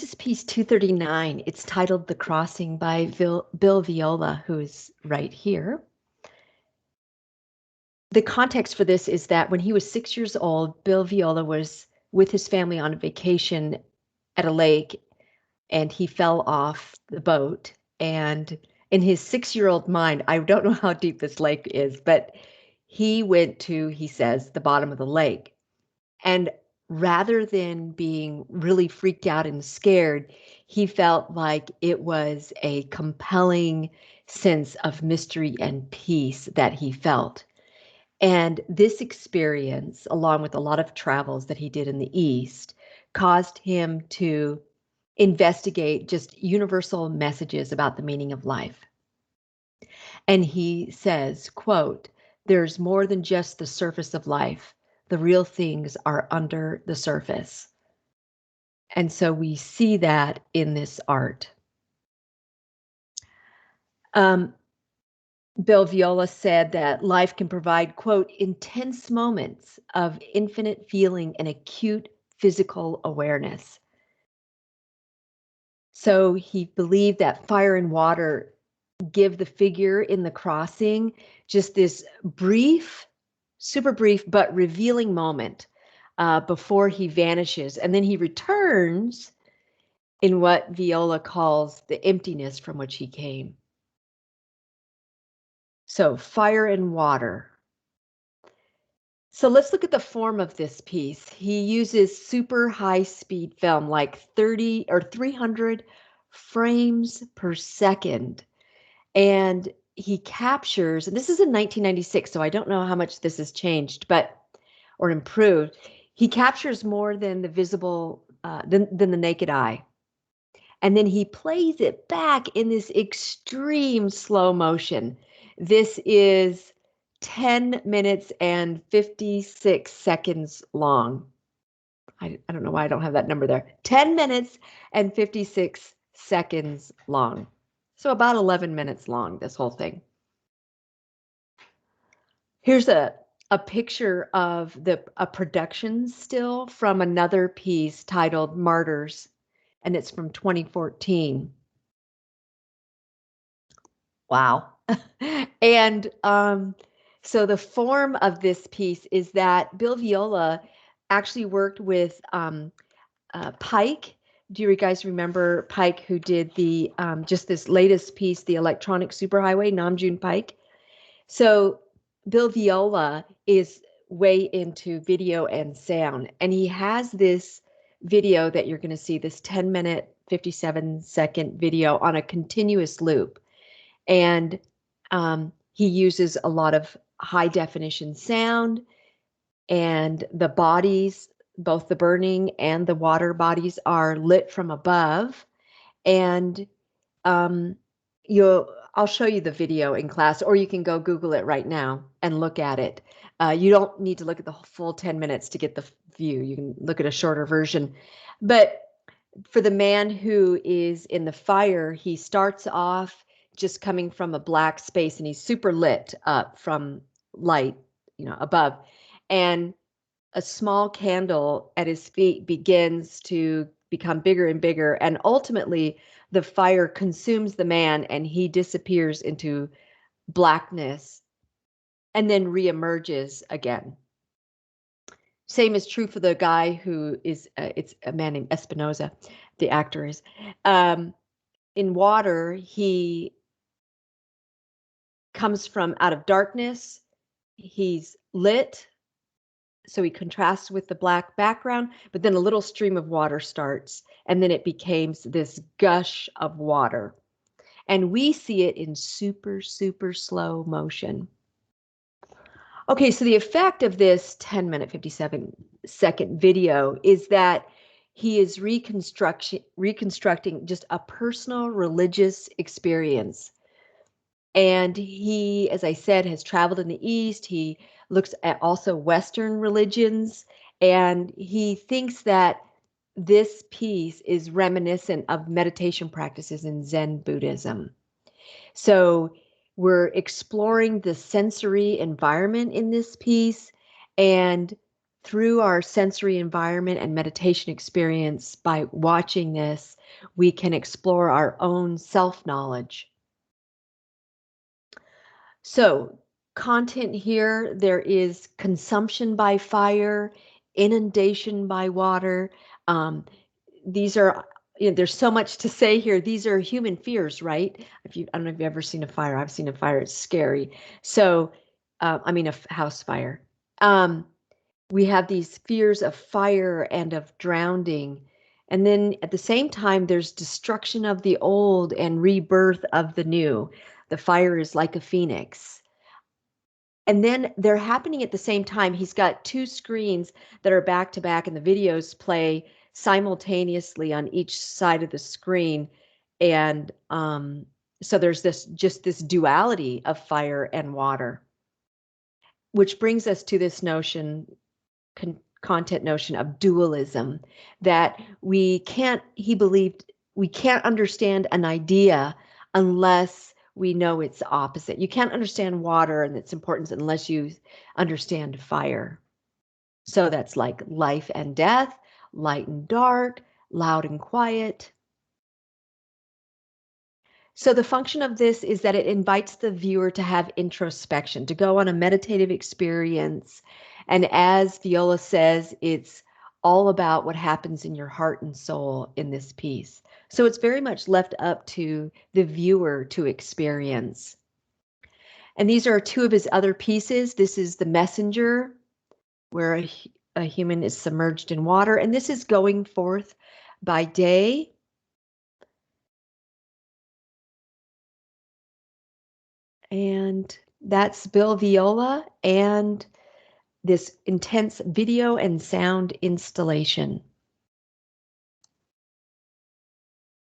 is piece 239. It's titled The Crossing by Bill Viola, who is right here. The context for this is that when he was 6 years old, Bill Viola was with his family on a vacation at a lake, and he fell off the boat. And in his 6-year-old mind, I don't know how deep this lake is, but he went to, he says, the bottom of the lake. And rather than being really freaked out and scared, he felt like it was a compelling sense of mystery and peace that he felt. And this experience, along with a lot of travels that he did in the East, caused him to investigate just universal messages about the meaning of life. And he says, quote, "There's more than just the surface of life. The real things are under the surface." And so we see that in this art. Bill Viola said that life can provide, quote, "intense moments of infinite feeling and acute physical awareness." So he believed that fire and water give the figure in the crossing just this brief, super brief, but revealing moment before he vanishes. And then he returns in what Viola calls the emptiness from which he came. So fire and water. So let's look at the form of this piece. He uses super high speed film, like 30 or 300 frames per second. And he captures, and this is in 1996, so I don't know how much this has changed, or improved. He captures more than the visible, than the naked eye. And then he plays it back in this extreme slow motion. This is 10 minutes and 56 seconds long. I don't know why I don't have that number there. 10 minutes and 56 seconds long. So about 11 minutes long, this whole thing. Here's a picture of a production still from another piece titled Martyrs, and it's from 2014. Wow. And so the form of this piece is that Bill Viola actually worked with Pike. Do you guys remember Pike, who did the just this latest piece, the electronic superhighway, Namjoon Pike? So Bill Viola is way into video and sound, and he has this video that you're going to see, this 10-minute, 57-second video on a continuous loop. And he uses a lot of high definition sound, and the bodies, both the burning and the water bodies, are lit from above. And I'll show you the video in class, or you can go Google it right now and look at it. You don't need to look at the full 10 minutes to get the view. You can look at a shorter version. But for the man who is in the fire, he starts off just coming from a black space, and he's super lit up from light, above. And a small candle at his feet begins to become bigger and bigger, and ultimately the fire consumes the man and he disappears into blackness and then reemerges again. Same is true for the guy who is, it's a man named Espinosa, the actor is. In water, he comes from out of darkness, he's lit, so he contrasts with the black background, but then a little stream of water starts, and then it becomes this gush of water. And we see it in super, super slow motion. Okay, so the effect of this 10-minute, 57-second video is that he is reconstructing just a personal religious experience. And he, as I said, has traveled in the East. He looks at also Western religions, and he thinks that this piece is reminiscent of meditation practices in Zen Buddhism. So we're exploring the sensory environment in this piece, and through our sensory environment and meditation experience, by watching this, we can explore our own self-knowledge. So, content here, there is consumption by fire, inundation by water. Um, these are, there's so much to say here. These are human fears, right? I don't know if you've ever seen a fire. I've seen a fire. It's scary. So, I mean, a house fire. We have these fears of fire and of drowning. And then at the same time, there's destruction of the old and rebirth of the new. The fire is like a phoenix. And then they're happening at the same time. He's got two screens that are back to back, and the videos play simultaneously on each side of the screen. And so there's this duality of fire and water, which brings us to this notion, content notion of dualism, that he believed we can't understand an idea unless we know its opposite. You can't understand water and its importance unless you understand fire. So that's like life and death, light and dark, loud and quiet. So the function of this is that it invites the viewer to have introspection, to go on a meditative experience. And as Viola says, it's all about what happens in your heart and soul in this piece. So it's very much left up to the viewer to experience. And these are two of his other pieces. This is The Messenger, where a human is submerged in water. And this is Going Forth by Day. And that's Bill Viola and this intense video and sound installation.